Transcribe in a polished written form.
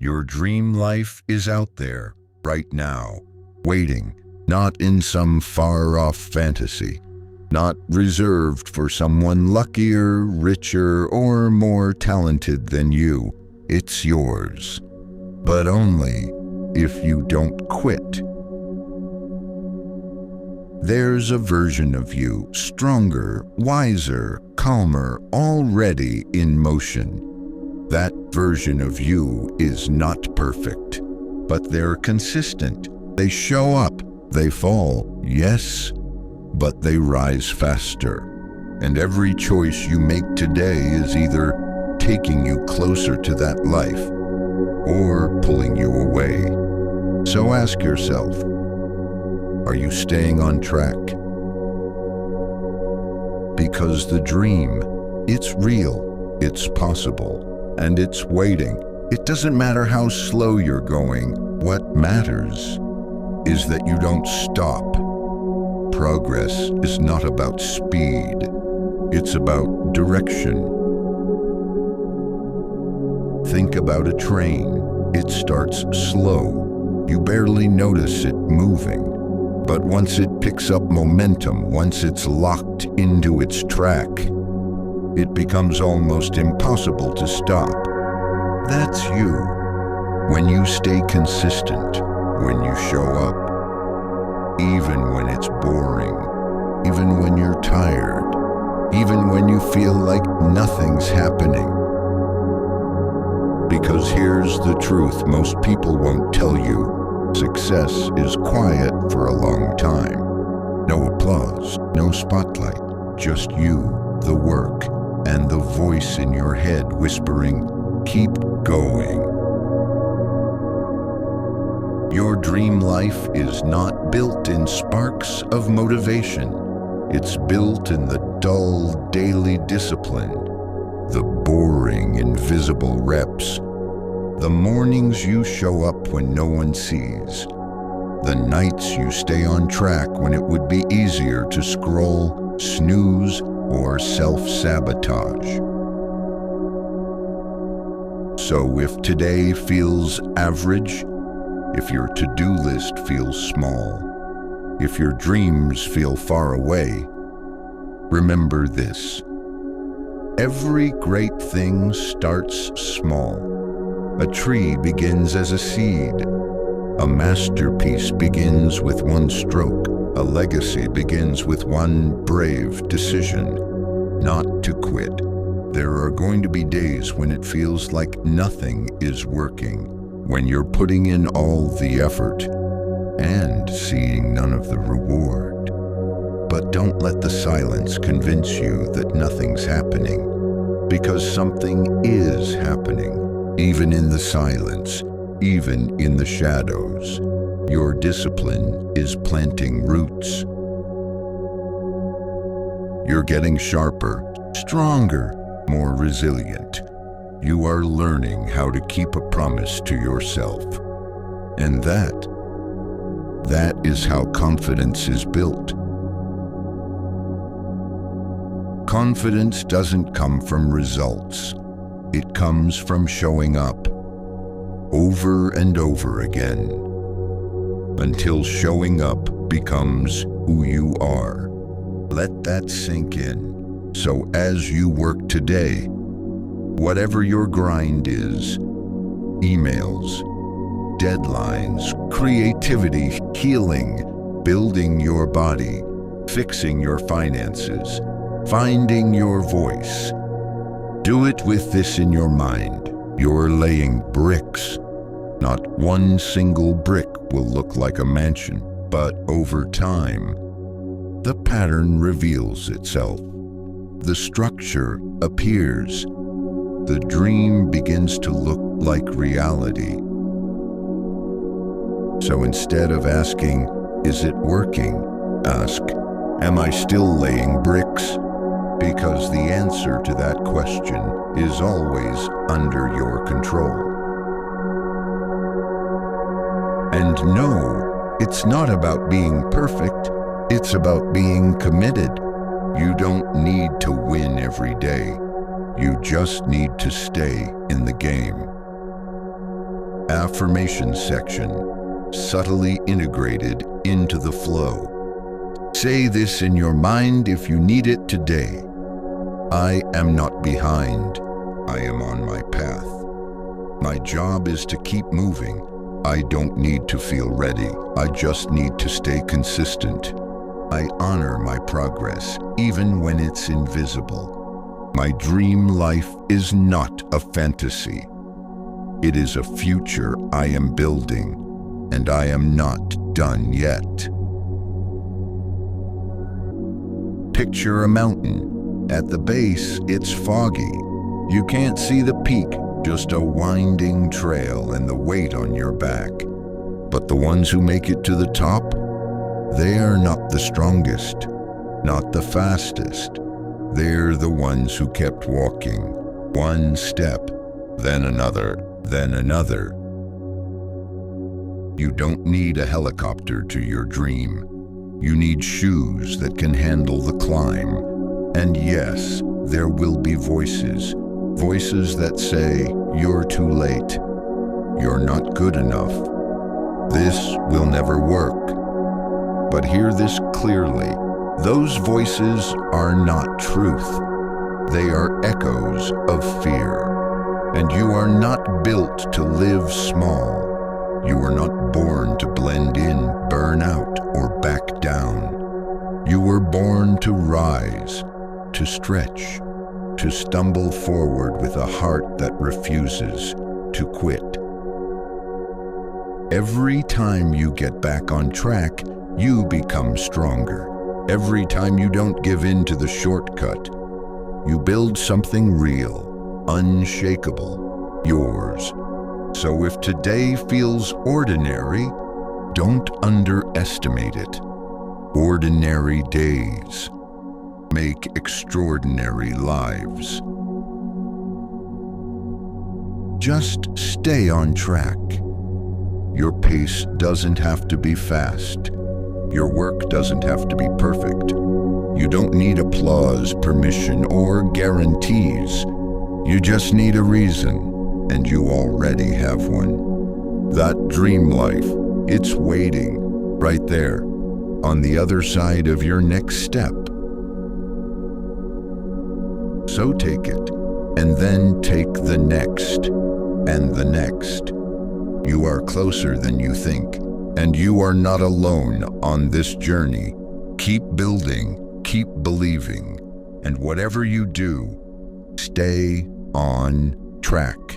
Your dream life is out there, right now, waiting, not in some far-off fantasy, not reserved for someone luckier, richer, or more talented than you. It's yours, but only if you don't quit. There's a version of you, stronger, wiser, calmer, already in motion. That version of you is not perfect, but they're consistent. They show up, they fall, yes, but they rise faster. And every choice you make today is either taking you closer to that life or pulling you away. So ask yourself, are you staying on track? Because the dream, it's real, it's possible, and it's waiting. It doesn't matter how slow you're going. What matters is that you don't stop. Progress is not about speed. It's about direction. Think about a train. It starts slow. You barely notice it moving. But once it picks up momentum, once it's locked into its track, it becomes almost impossible to stop. That's you. When you stay consistent, when you show up, even when it's boring, even when you're tired, even when you feel like nothing's happening. Because here's the truth most people won't tell you. Success is quiet for a long time. No applause, no spotlight, just you, the work, and the voice in your head whispering, keep going. Your dream life is not built in sparks of motivation. It's built in the dull daily discipline, the boring invisible reps, the mornings you show up when no one sees, the nights you stay on track when it would be easier to scroll, snooze, or self-sabotage. So if today feels average, if your to-do list feels small, if your dreams feel far away, remember this. Every great thing starts small. A tree begins as a seed. A masterpiece begins with one stroke. A legacy begins with one brave decision. Not to quit. There are going to be days when it feels like nothing is working, when you're putting in all the effort and seeing none of the reward. But don't let the silence convince you that nothing's happening, because something is happening. Even in the silence, even in the shadows, your discipline is planting roots. You're getting sharper, stronger, more resilient. You are learning how to keep a promise to yourself. And that is how confidence is built. Confidence doesn't come from results. It comes from showing up over and over again until showing up becomes who you are. Let that sink in. So as you work today, whatever your grind is, emails, deadlines, creativity, healing, building your body, fixing your finances, finding your voice, do it with this in your mind. You're laying bricks. Not one single brick will look like a mansion, but over time, the pattern reveals itself. The structure appears. The dream begins to look like reality. So instead of asking, is it working? Ask, am I still laying bricks? Because the answer to that question is always under your control. And no, it's not about being perfect, it's about being committed. You don't need to win every day. You just need to stay in the game. affirmation section, subtly integrated into the flow. Say this in your mind if you need it today. I am not behind. I am on my path. My job is to keep moving. I don't need to feel ready. I just need to stay consistent. I honor my progress, even when it's invisible. My dream life is not a fantasy. It is a future I am building, and I am not done yet. Picture a mountain. At the base, it's foggy. You can't see the peak, just a winding trail and the weight on your back. But the ones who make it to the top, they are not the strongest, not the fastest. They're the ones who kept walking, one step, then another, then another. You don't need a helicopter to your dream. You need shoes that can handle the climb. And yes, there will be voices that say, you're too late, you're not good enough, this will never work. But hear this clearly, those voices are not truth. They are echoes of fear. And you are not built to live small. You were not born to blend in, burn out, or back down. You were born to rise, to stretch, to stumble forward with a heart that refuses to quit. Every time you get back on track, you become stronger. Every time you don't give in to the shortcut, you build something real, unshakable, yours. So if today feels ordinary, don't underestimate it. Ordinary days make extraordinary lives. Just stay on track. Your pace doesn't have to be fast. Your work doesn't have to be perfect. You don't need applause, permission, or guarantees. You just need a reason, and you already have one. That dream life, it's waiting right there on the other side of your next step. So take it, and then take the next, and the next. You are closer than you think, and you are not alone on this journey. Keep building, keep believing, and whatever you do, stay on track.